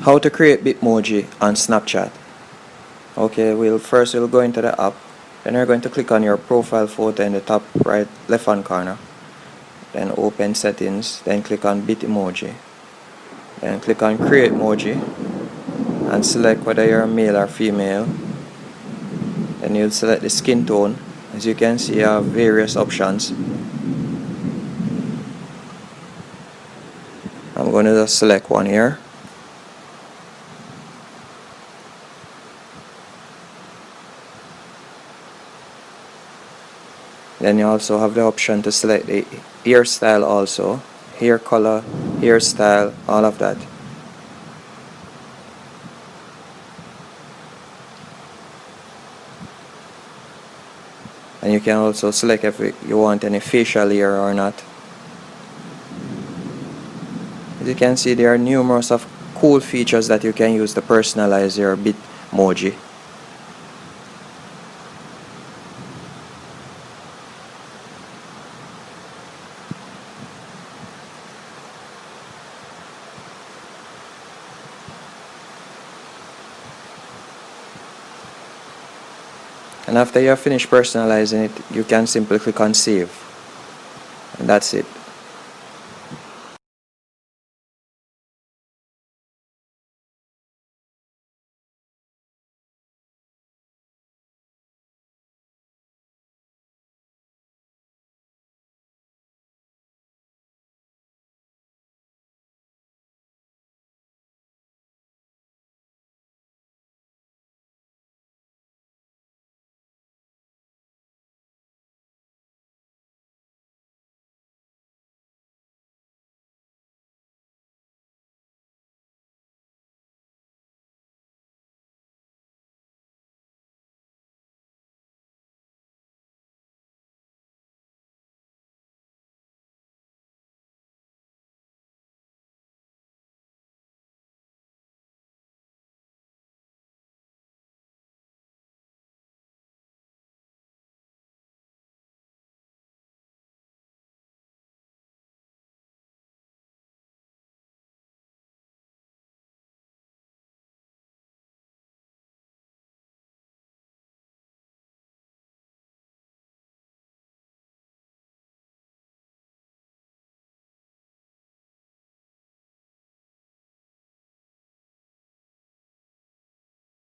How to create bitmoji on Snapchat. Okay, we'll go into the app. Then you're going to click on your profile photo in the top right left hand corner. Then open settings. Then click on bitmoji. Then click on create emoji and select whether you're male or female. Then you'll select the skin tone. As you can see, you have various options. I'm going to just select one here. Then you also have the option to select the hairstyle also, hair color, hairstyle, all of that. And you can also select if you want any facial hair or not. As you can see, there are numerous of cool features that you can use to personalize your bitmoji. And after you have finished personalizing it, you can simply click on save. And that's it.